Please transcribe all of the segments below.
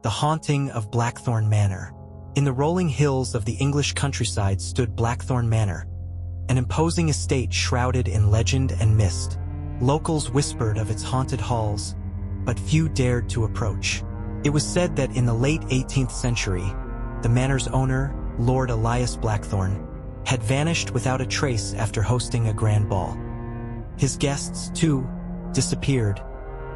The haunting of Blackthorn Manor. In the rolling hills of the English countryside stood Blackthorn Manor, an imposing estate shrouded in legend and mist. Locals whispered of its haunted halls, but few dared to approach. It was said that in the late 18th century, the manor's owner, Lord Elias Blackthorn, had vanished without a trace after hosting a grand ball. His guests, too, disappeared,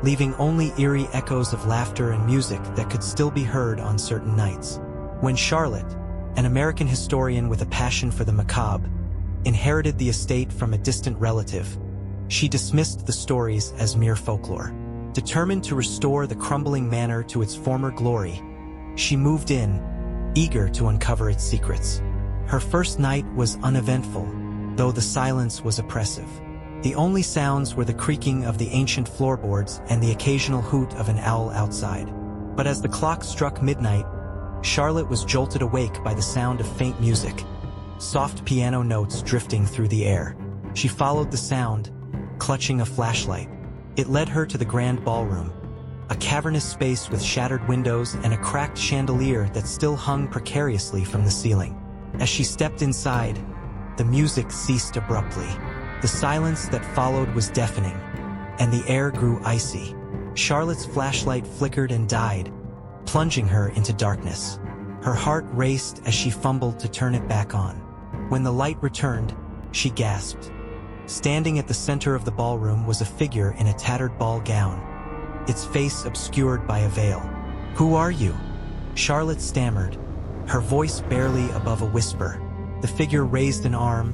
leaving only eerie echoes of laughter and music that could still be heard on certain nights. When Charlotte, an American historian with a passion for the macabre, inherited the estate from a distant relative, she dismissed the stories as mere folklore. Determined to restore the crumbling manor to its former glory, she moved in, eager to uncover its secrets. Her first night was uneventful, though the silence was oppressive. The only sounds were the creaking of the ancient floorboards and the occasional hoot of an owl outside. But as the clock struck midnight, Charlotte was jolted awake by the sound of faint music, soft piano notes drifting through the air. She followed the sound, clutching a flashlight. It led her to the grand ballroom, a cavernous space with shattered windows and a cracked chandelier that still hung precariously from the ceiling. As she stepped inside, the music ceased abruptly. The silence that followed was deafening, and the air grew icy. Charlotte's flashlight flickered and died, plunging her into darkness. Her heart raced as she fumbled to turn it back on. When the light returned, she gasped. Standing at the center of the ballroom was a figure in a tattered ball gown, its face obscured by a veil. "Who are you?" Charlotte stammered, her voice barely above a whisper. The figure raised an arm,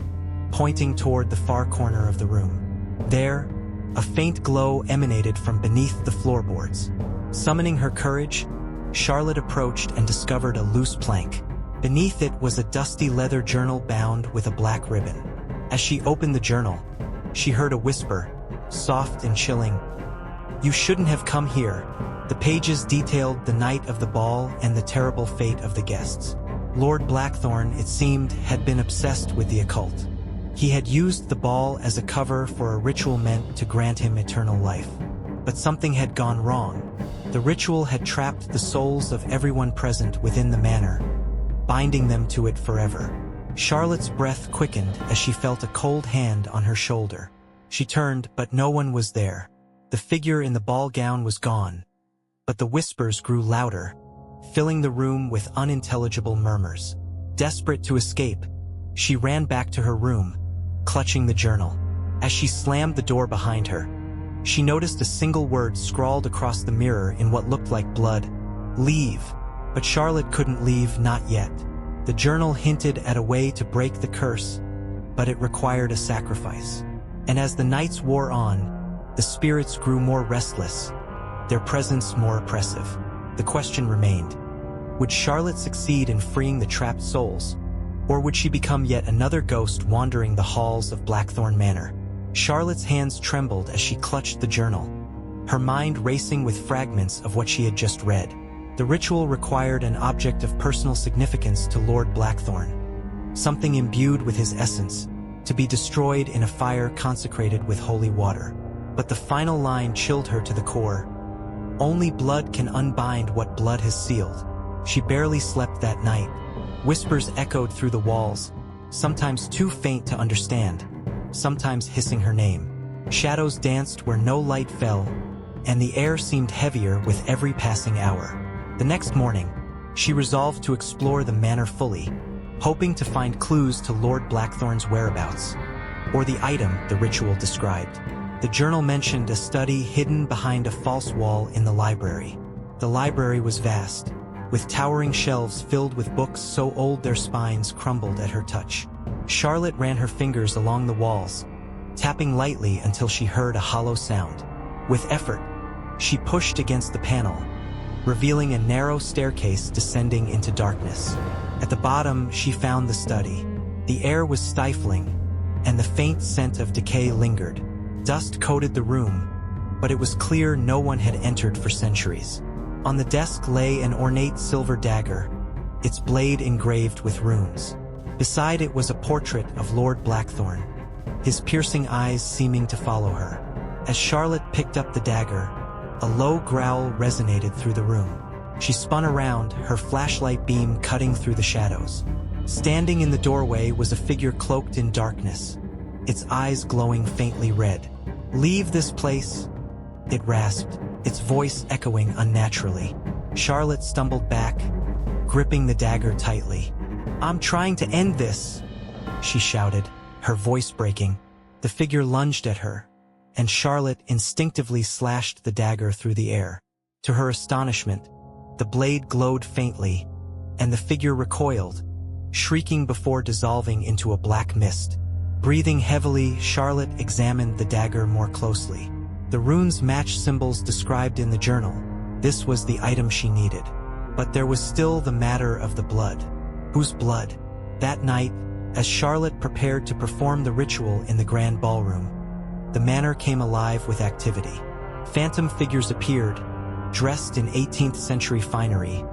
pointing toward the far corner of the room. There, a faint glow emanated from beneath the floorboards. Summoning her courage, Charlotte approached and discovered a loose plank. Beneath it was a dusty leather journal bound with a black ribbon. As she opened the journal, she heard a whisper, soft and chilling. "You shouldn't have come here." The pages detailed the night of the ball and the terrible fate of the guests. Lord Blackthorn, it seemed, had been obsessed with the occult. He had used the ball as a cover for a ritual meant to grant him eternal life. But something had gone wrong. The ritual had trapped the souls of everyone present within the manor, binding them to it forever. Charlotte's breath quickened as she felt a cold hand on her shoulder. She turned, but no one was there. The figure in the ball gown was gone, but the whispers grew louder, filling the room with unintelligible murmurs. Desperate to escape, she ran back to her room, clutching the journal. As she slammed the door behind her, she noticed a single word scrawled across the mirror in what looked like blood: "Leave." But Charlotte couldn't leave, not yet. The journal hinted at a way to break the curse, but it required a sacrifice. And as the nights wore on, the spirits grew more restless, their presence more oppressive. The question remained: would Charlotte succeed in freeing the trapped souls, or would she become yet another ghost wandering the halls of Blackthorn Manor? Charlotte's hands trembled as she clutched the journal, her mind racing with fragments of what she had just read. The ritual required an object of personal significance to Lord Blackthorn, something imbued with his essence, to be destroyed in a fire consecrated with holy water. But the final line chilled her to the core. Only blood can unbind what blood has sealed. She barely slept that night. Whispers echoed through the walls, sometimes too faint to understand, sometimes hissing her name. Shadows danced where no light fell, and the air seemed heavier with every passing hour. The next morning, she resolved to explore the manor fully, hoping to find clues to Lord Blackthorn's whereabouts, or the item the ritual described. The journal mentioned a study hidden behind a false wall in the library. The library was vast, with towering shelves filled with books so old their spines crumbled at her touch. Charlotte ran her fingers along the walls, tapping lightly until she heard a hollow sound. With effort, she pushed against the panel, revealing a narrow staircase descending into darkness. At the bottom, she found the study. The air was stifling, and the faint scent of decay lingered. Dust coated the room, but it was clear no one had entered for centuries. On the desk lay an ornate silver dagger, its blade engraved with runes. Beside it was a portrait of Lord Blackthorn, his piercing eyes seeming to follow her. As Charlotte picked up the dagger, a low growl resonated through the room. She spun around, her flashlight beam cutting through the shadows. Standing in the doorway was a figure cloaked in darkness, its eyes glowing faintly red. "Leave this place," it rasped, its voice echoing unnaturally. Charlotte stumbled back, gripping the dagger tightly. "I'm trying to end this," she shouted, her voice breaking. The figure lunged at her, and Charlotte instinctively slashed the dagger through the air. To her astonishment, the blade glowed faintly, and the figure recoiled, shrieking before dissolving into a black mist. Breathing heavily, Charlotte examined the dagger more closely. The runes matched symbols described in the journal. This was the item she needed. But there was still the matter of the blood. Whose blood? That night, as Charlotte prepared to perform the ritual in the grand ballroom, the manor came alive with activity. Phantom figures appeared, dressed in 18th century finery,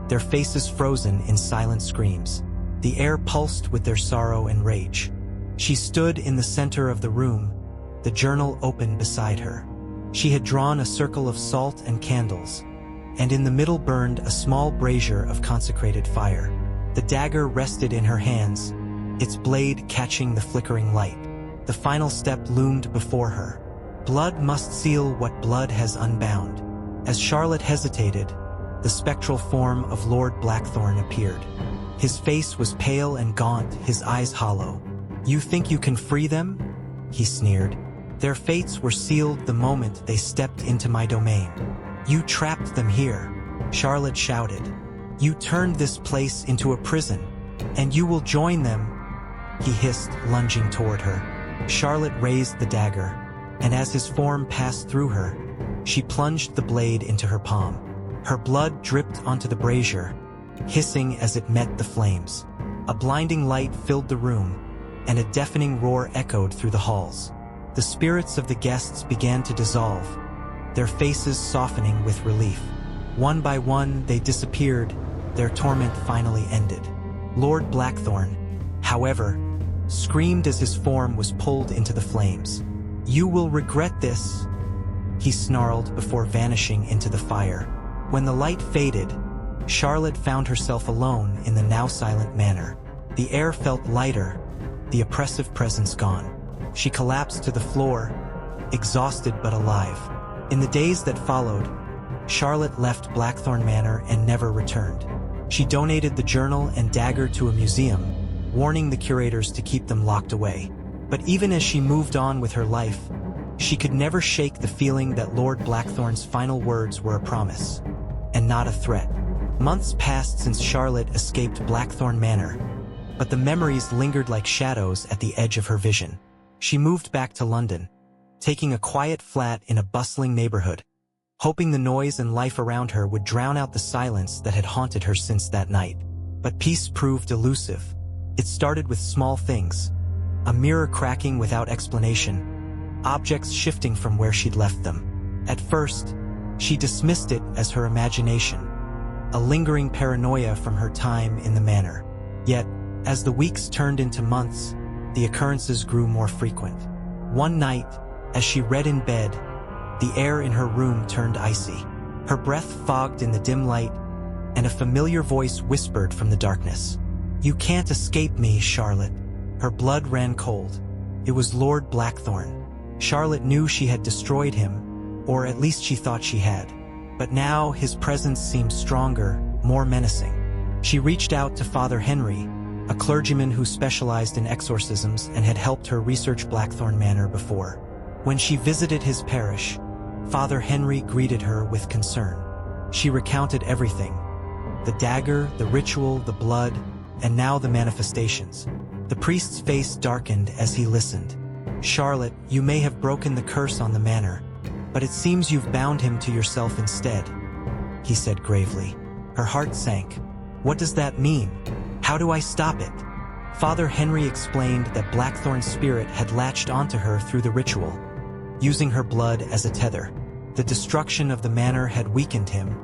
their faces frozen in silent screams. The air pulsed with their sorrow and rage. She stood in the center of the room, the journal open beside her. She had drawn a circle of salt and candles, and in the middle burned a small brazier of consecrated fire. The dagger rested in her hands, its blade catching the flickering light. The final step loomed before her. Blood must seal what blood has unbound. As Charlotte hesitated, the spectral form of Lord Blackthorn appeared. His face was pale and gaunt, his eyes hollow. "You think you can free them?" he sneered. "Their fates were sealed the moment they stepped into my domain. You trapped them here," Charlotte shouted. "You turned this place into a prison, and you will join them," he hissed, lunging toward her. Charlotte raised the dagger, and as his form passed through her, she plunged the blade into her palm. Her blood dripped onto the brazier, hissing as it met the flames. A blinding light filled the room, and a deafening roar echoed through the halls. The spirits of the guests began to dissolve, their faces softening with relief. One by one, they disappeared, their torment finally ended. Lord Blackthorn, however, screamed as his form was pulled into the flames. "You will regret this," he snarled before vanishing into the fire. When the light faded, Charlotte found herself alone in the now silent manor. The air felt lighter, the oppressive presence gone. She collapsed to the floor, exhausted but alive. In the days that followed, Charlotte left Blackthorn Manor and never returned. She donated the journal and dagger to a museum, warning the curators to keep them locked away. But even as she moved on with her life, she could never shake the feeling that Lord Blackthorn's final words were a promise, and not a threat. Months passed since Charlotte escaped Blackthorn Manor, but the memories lingered like shadows at the edge of her vision. She moved back to London, taking a quiet flat in a bustling neighborhood, hoping the noise and life around her would drown out the silence that had haunted her since that night. But peace proved elusive. It started with small things: a mirror cracking without explanation, objects shifting from where she'd left them. At first, she dismissed it as her imagination, a lingering paranoia from her time in the manor. Yet, as the weeks turned into months, the occurrences grew more frequent. One night, as she read in bed, the air in her room turned icy. Her breath fogged in the dim light, and a familiar voice whispered from the darkness. "You can't escape me, Charlotte." Her blood ran cold. It was Lord Blackthorn. Charlotte knew she had destroyed him, or at least she thought she had. But now his presence seemed stronger, more menacing. She reached out to Father Henry, a clergyman who specialized in exorcisms and had helped her research Blackthorn Manor before. When she visited his parish, Father Henry greeted her with concern. She recounted everything: the dagger, the ritual, the blood, and now the manifestations. The priest's face darkened as he listened. "Charlotte, you may have broken the curse on the manor, but it seems you've bound him to yourself instead," he said gravely. Her heart sank. "What does that mean? How do I stop it?" Father Henry explained that Blackthorn's spirit had latched onto her through the ritual, using her blood as a tether. The destruction of the manor had weakened him,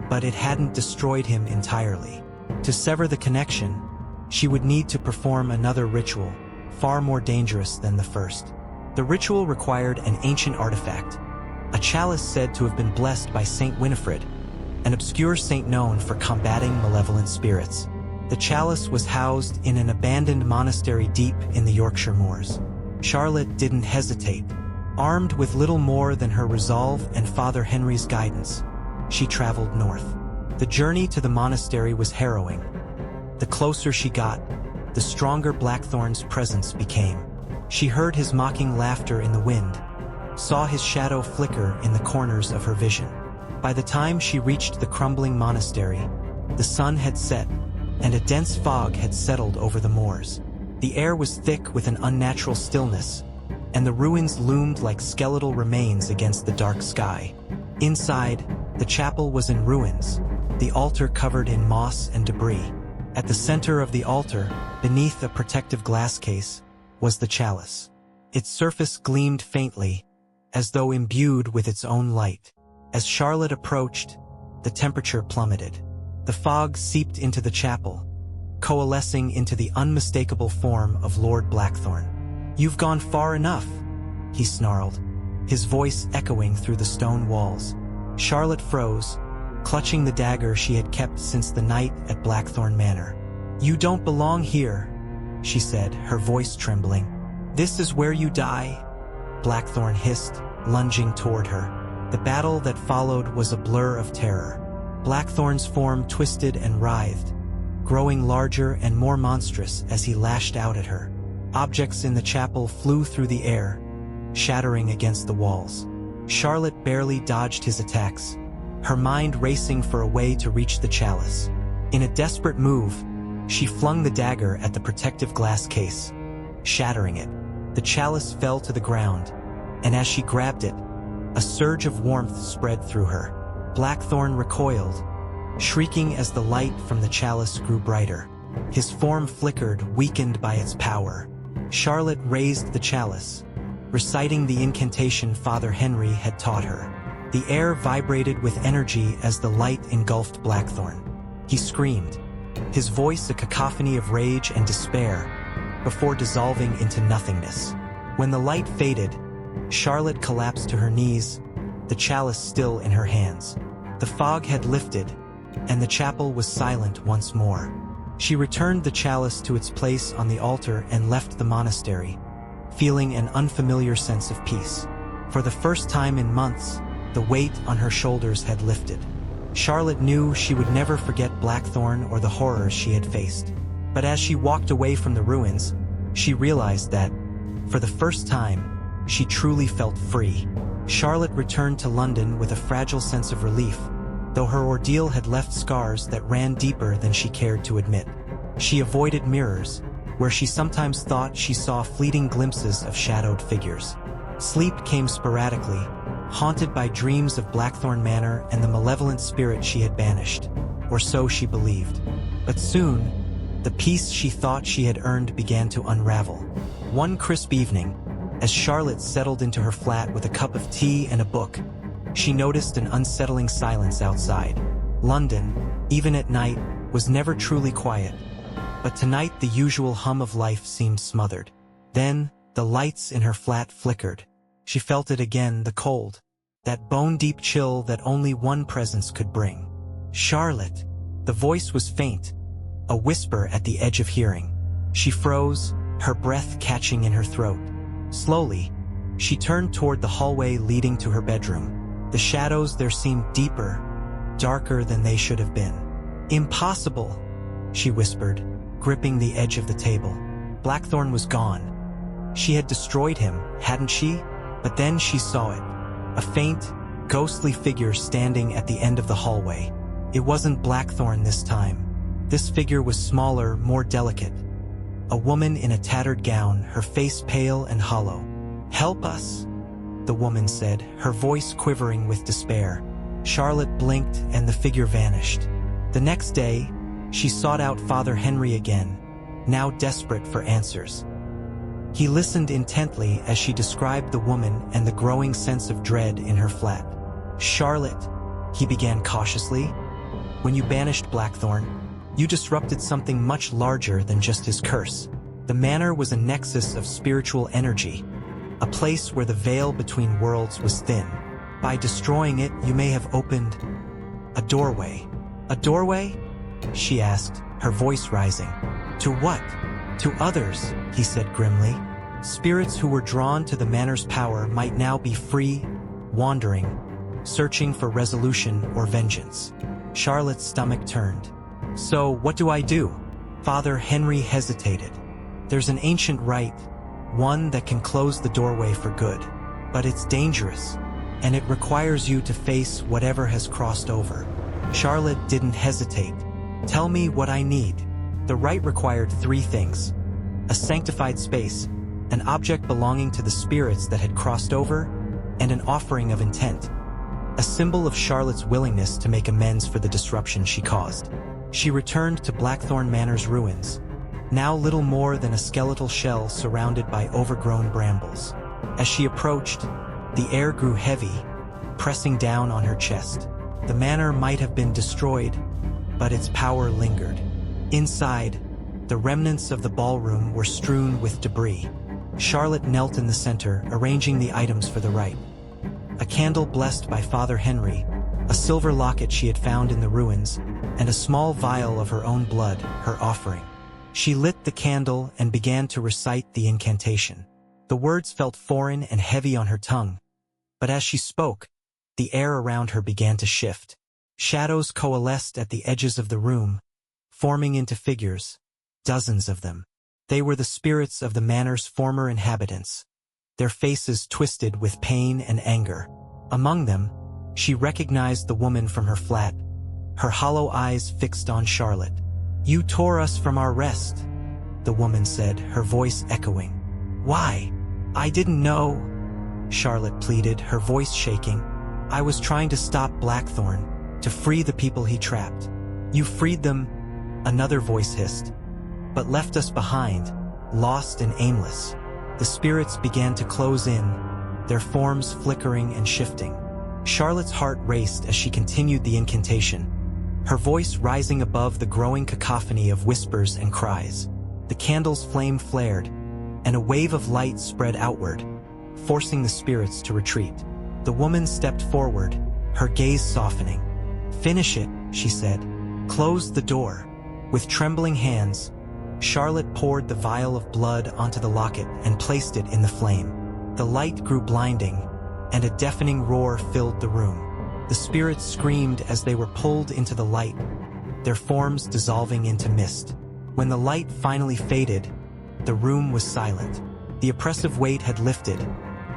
but it hadn't destroyed him entirely. To sever the connection, she would need to perform another ritual, far more dangerous than the first. The ritual required an ancient artifact, a chalice said to have been blessed by Saint Winifred, an obscure saint known for combating malevolent spirits. The chalice was housed in an abandoned monastery deep in the Yorkshire moors. Charlotte didn't hesitate. Armed with little more than her resolve and Father Henry's guidance, she traveled north. The journey to the monastery was harrowing. The closer she got, the stronger Blackthorn's presence became. She heard his mocking laughter in the wind, saw his shadow flicker in the corners of her vision. By the time she reached the crumbling monastery, the sun had set, and a dense fog had settled over the moors. The air was thick with an unnatural stillness, and the ruins loomed like skeletal remains against the dark sky. Inside, the chapel was in ruins, the altar covered in moss and debris. At the center of the altar, beneath a protective glass case, was the chalice. Its surface gleamed faintly, as though imbued with its own light. As Charlotte approached, the temperature plummeted. The fog seeped into the chapel, coalescing into the unmistakable form of Lord Blackthorn. "You've gone far enough," he snarled, his voice echoing through the stone walls. Charlotte froze, clutching the dagger she had kept since the night at Blackthorn Manor. "You don't belong here," she said, her voice trembling. "This is where you die," Blackthorn hissed, lunging toward her. The battle that followed was a blur of terror. Blackthorn's form twisted and writhed, growing larger and more monstrous as he lashed out at her. Objects in the chapel flew through the air, shattering against the walls. Charlotte barely dodged his attacks, her mind racing for a way to reach the chalice. In a desperate move, she flung the dagger at the protective glass case, shattering it. The chalice fell to the ground, and as she grabbed it, a surge of warmth spread through her. Blackthorn recoiled, shrieking as the light from the chalice grew brighter. His form flickered, weakened by its power. Charlotte raised the chalice, reciting the incantation Father Henry had taught her. The air vibrated with energy as the light engulfed Blackthorn. He screamed, his voice a cacophony of rage and despair, before dissolving into nothingness. When the light faded, Charlotte collapsed to her knees, the chalice still in her hands. The fog had lifted, and the chapel was silent once more. She returned the chalice to its place on the altar and left the monastery, feeling an unfamiliar sense of peace. For the first time in months, the weight on her shoulders had lifted. Charlotte knew she would never forget Blackthorn or the horrors she had faced. But as she walked away from the ruins, she realized that, for the first time, she truly felt free. Charlotte returned to London with a fragile sense of relief, though her ordeal had left scars that ran deeper than she cared to admit. She avoided mirrors, where she sometimes thought she saw fleeting glimpses of shadowed figures. Sleep came sporadically, haunted by dreams of Blackthorn Manor and the malevolent spirit she had banished, or so she believed. But soon, the peace she thought she had earned began to unravel. One crisp evening, as Charlotte settled into her flat with a cup of tea and a book, she noticed an unsettling silence outside. London, even at night, was never truly quiet, but tonight the usual hum of life seemed smothered. Then, the lights in her flat flickered. She felt it again, the cold, that bone-deep chill that only one presence could bring. "Charlotte!" The voice was faint, a whisper at the edge of hearing. She froze, her breath catching in her throat. Slowly, she turned toward the hallway leading to her bedroom. The shadows there seemed deeper, darker than they should have been. "Impossible," she whispered, gripping the edge of the table. Blackthorn was gone. She had destroyed him, hadn't she? But then she saw it. A faint, ghostly figure standing at the end of the hallway. It wasn't Blackthorn this time. This figure was smaller, more delicate. A woman in a tattered gown, her face pale and hollow. "Help us," the woman said, her voice quivering with despair. Charlotte blinked and the figure vanished. The next day, she sought out Father Henry again, now desperate for answers. He listened intently as she described the woman and the growing sense of dread in her flat. "Charlotte," he began cautiously, "when you banished Blackthorn, you disrupted something much larger than just his curse. The manor was a nexus of spiritual energy, a place where the veil between worlds was thin. By destroying it, you may have opened..." A doorway. A doorway? She asked, her voice rising. To what? To others, he said grimly. Spirits who were drawn to the manor's power might now be free, wandering, searching for resolution or vengeance. Charlotte's stomach turned. So, what do I do? Father Henry hesitated. There's an ancient rite, one that can close the doorway for good. But it's dangerous, and it requires you to face whatever has crossed over. Charlotte didn't hesitate. Tell me what I need. The rite required 3 things: a sanctified space, an object belonging to the spirits that had crossed over, and an offering of intent, a symbol of Charlotte's willingness to make amends for the disruption she caused. She returned to Blackthorn Manor's ruins, now little more than a skeletal shell surrounded by overgrown brambles. As she approached, the air grew heavy, pressing down on her chest. The manor might have been destroyed, but its power lingered. Inside, the remnants of the ballroom were strewn with debris. Charlotte knelt in the center, arranging the items for the rite. A candle blessed by Father Henry, a silver locket she had found in the ruins, and a small vial of her own blood, her offering. She lit the candle and began to recite the incantation. The words felt foreign and heavy on her tongue, but as she spoke, the air around her began to shift. Shadows coalesced at the edges of the room, forming into figures, dozens of them. They were the spirits of the manor's former inhabitants, their faces twisted with pain and anger. Among them, she recognized the woman from her flat, her hollow eyes fixed on Charlotte. "You tore us from our rest," the woman said, her voice echoing. "Why? I didn't know," Charlotte pleaded, her voice shaking. "I was trying to stop Blackthorn, to free the people he trapped." "You freed them," another voice hissed, "but left us behind, lost and aimless." The spirits began to close in, their forms flickering and shifting. Charlotte's heart raced as she continued the incantation, her voice rising above the growing cacophony of whispers and cries. The candle's flame flared, and a wave of light spread outward, forcing the spirits to retreat. The woman stepped forward, her gaze softening. "Finish it," she said. "Close the door." With trembling hands, Charlotte poured the vial of blood onto the locket and placed it in the flame. The light grew blinding, and a deafening roar filled the room. The spirits screamed as they were pulled into the light, their forms dissolving into mist. When the light finally faded, the room was silent. The oppressive weight had lifted,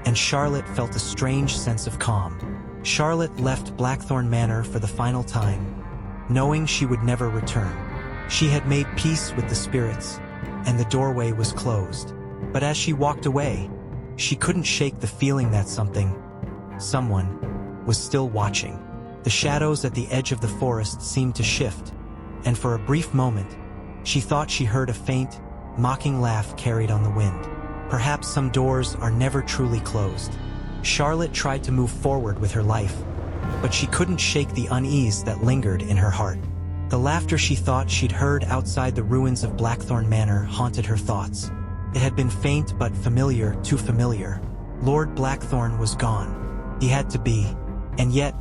and Charlotte felt a strange sense of calm. Charlotte left Blackthorn Manor for the final time, knowing she would never return. She had made peace with the spirits, and the doorway was closed. But as she walked away, she couldn't shake the feeling that someone, was still watching. The shadows at the edge of the forest seemed to shift, and for a brief moment, she thought she heard a faint, mocking laugh carried on the wind. Perhaps some doors are never truly closed. Charlotte tried to move forward with her life, but she couldn't shake the unease that lingered in her heart. The laughter she thought she'd heard outside the ruins of Blackthorn Manor haunted her thoughts. It had been faint but familiar, too familiar. Lord Blackthorn was gone. He had to be. And yet,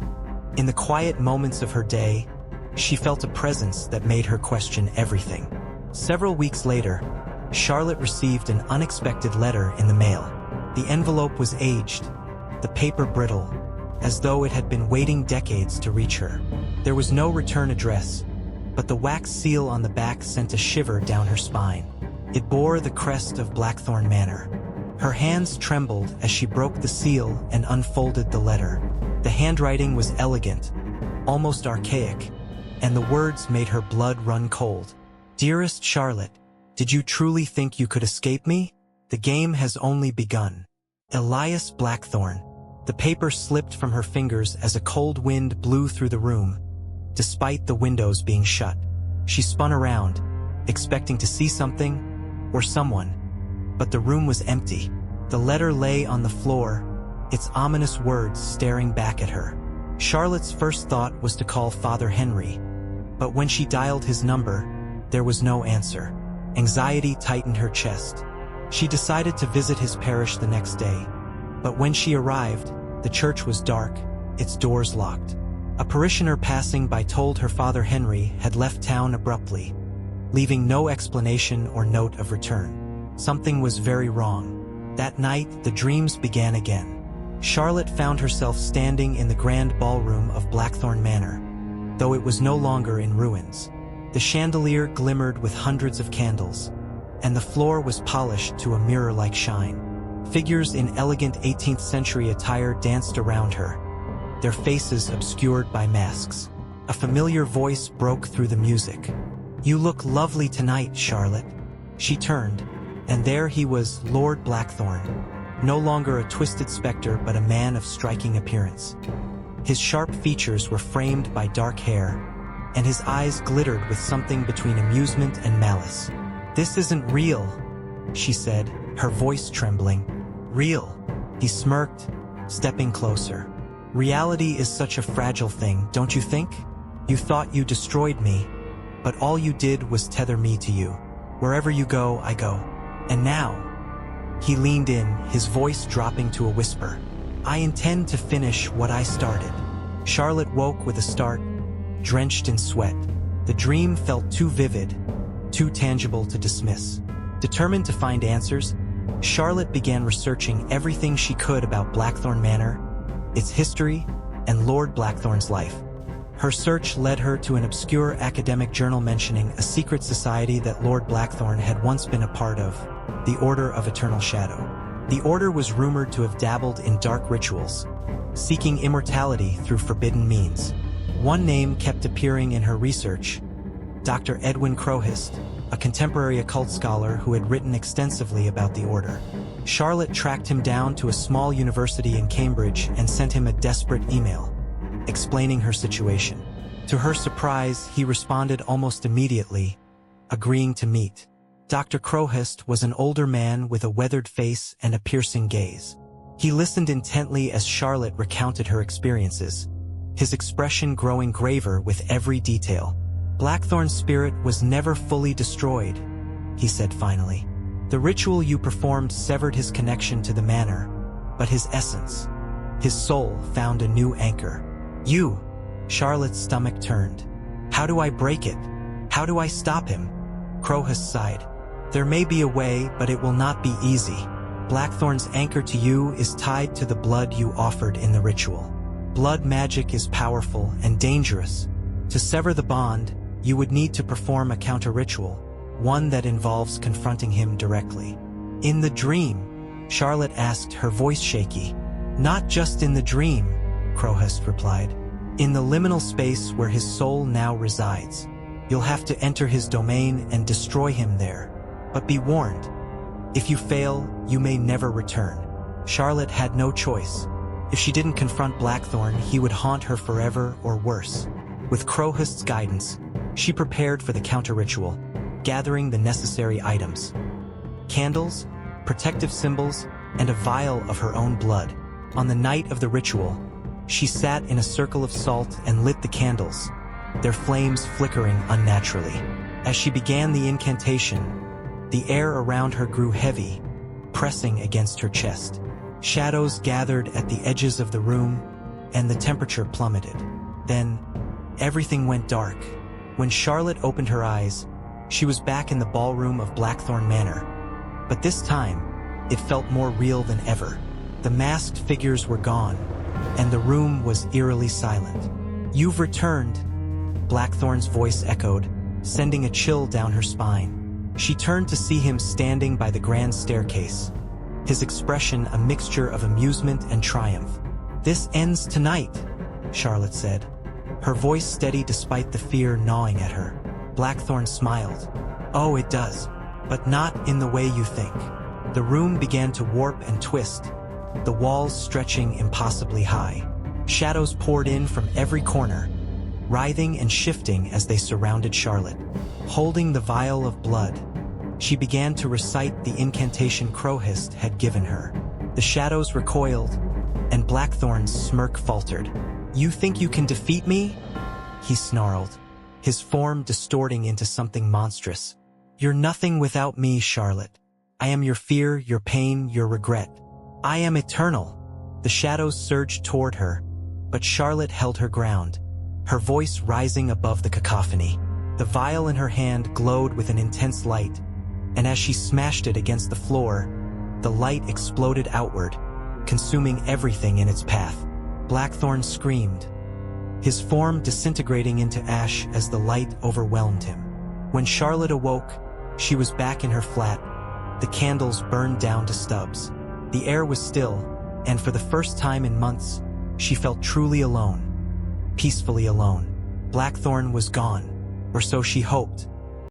in the quiet moments of her day, she felt a presence that made her question everything. Several weeks later, Charlotte received an unexpected letter in the mail. The envelope was aged, the paper brittle, as though it had been waiting decades to reach her. There was no return address, but the wax seal on the back sent a shiver down her spine. It bore the crest of Blackthorn Manor. Her hands trembled as she broke the seal and unfolded the letter. The handwriting was elegant, almost archaic, and the words made her blood run cold. "Dearest Charlotte, did you truly think you could escape me? The game has only begun. Elias Blackthorn." The paper slipped from her fingers as a cold wind blew through the room, despite the windows being shut. She spun around, expecting to see something or someone, but the room was empty. The letter lay on the floor, its ominous words staring back at her. Charlotte's first thought was to call Father Henry, but when she dialed his number, there was no answer. Anxiety tightened her chest. She decided to visit his parish the next day, but when she arrived, the church was dark, its doors locked. A parishioner passing by told her Father Henry had left town abruptly, leaving no explanation or note of return. Something was very wrong. That night, the dreams began again. Charlotte found herself standing in the grand ballroom of Blackthorn Manor, though it was no longer in ruins. The chandelier glimmered with hundreds of candles, and the floor was polished to a mirror-like shine. Figures in elegant 18th century attire danced around her, their faces obscured by masks. A familiar voice broke through the music. "You look lovely tonight, Charlotte." She turned, and there he was, Lord Blackthorn, no longer a twisted specter but a man of striking appearance. His sharp features were framed by dark hair, and his eyes glittered with something between amusement and malice. "This isn't real," she said, her voice trembling. "Real," he smirked, stepping closer. "Reality is such a fragile thing, don't you think? You thought you destroyed me, but all you did was tether me to you. Wherever you go, I go. And now," he leaned in, his voice dropping to a whisper, "I intend to finish what I started." Charlotte woke with a start, drenched in sweat. The dream felt too vivid, too tangible to dismiss. Determined to find answers, Charlotte began researching everything she could about Blackthorn Manor, its history, and Lord Blackthorn's life. Her search led her to an obscure academic journal mentioning a secret society that Lord Blackthorn had once been a part of, the Order of Eternal Shadow. The order was rumored to have dabbled in dark rituals, seeking immortality through forbidden means. One name kept appearing in her research: Dr. Edwin Crowhurst, a contemporary occult scholar who had written extensively about the order. Charlotte tracked him down to a small university in Cambridge and sent him a desperate email, explaining her situation. To her surprise, he responded almost immediately, agreeing to meet. Dr. Crowhurst was an older man with a weathered face and a piercing gaze. He listened intently as Charlotte recounted her experiences, his expression growing graver with every detail. "Blackthorn's spirit was never fully destroyed," he said finally. "The ritual you performed severed his connection to the manor, but his essence, his soul, found a new anchor." "You?" Charlotte's stomach turned. "How do I break it? How do I stop him?" Crowhurst sighed. "There may be a way, but it will not be easy. Blackthorn's anchor to you is tied to the blood you offered in the ritual. Blood magic is powerful and dangerous. To sever the bond, you would need to perform a counter-ritual, one that involves confronting him directly." "In the dream?" Charlotte asked, her voice shaky. "Not just in the dream," Crowhurst replied. "In the liminal space where his soul now resides. You'll have to enter his domain and destroy him there. But be warned, if you fail, you may never return." Charlotte had no choice. If she didn't confront Blackthorn, he would haunt her forever or worse. With Crowhurst's guidance, she prepared for the counter-ritual, gathering the necessary items: candles, protective symbols, and a vial of her own blood. On the night of the ritual, she sat in a circle of salt and lit the candles, their flames flickering unnaturally. As she began the incantation, the air around her grew heavy, pressing against her chest. Shadows gathered at the edges of the room, and the temperature plummeted. Then, everything went dark. When Charlotte opened her eyes, she was back in the ballroom of Blackthorn Manor. But this time, it felt more real than ever. The masked figures were gone, and the room was eerily silent. "You've returned," Blackthorn's voice echoed, sending a chill down her spine. She turned to see him standing by the grand staircase, his expression a mixture of amusement and triumph. "This ends tonight," Charlotte said, her voice steady despite the fear gnawing at her. Blackthorn smiled. "Oh, it does, but not in the way you think." The room began to warp and twist, the walls stretching impossibly high. Shadows poured in from every corner, writhing and shifting as they surrounded Charlotte. Holding the vial of blood, she began to recite the incantation Crowhurst had given her. The shadows recoiled, and Blackthorn's smirk faltered. "You think you can defeat me?" he snarled, his form distorting into something monstrous. "You're nothing without me, Charlotte. I am your fear, your pain, your regret. I am eternal." The shadows surged toward her, but Charlotte held her ground. her voice rising above the cacophony. The vial in her hand glowed with an intense light, and as she smashed it against the floor, the light exploded outward, consuming everything in its path. Blackthorn screamed, his form disintegrating into ash as the light overwhelmed him. When Charlotte awoke, she was back in her flat. The candles burned down to stubs. The air was still, and for the first time in months, she felt truly alone. Peacefully alone. Blackthorn was gone, or so she hoped,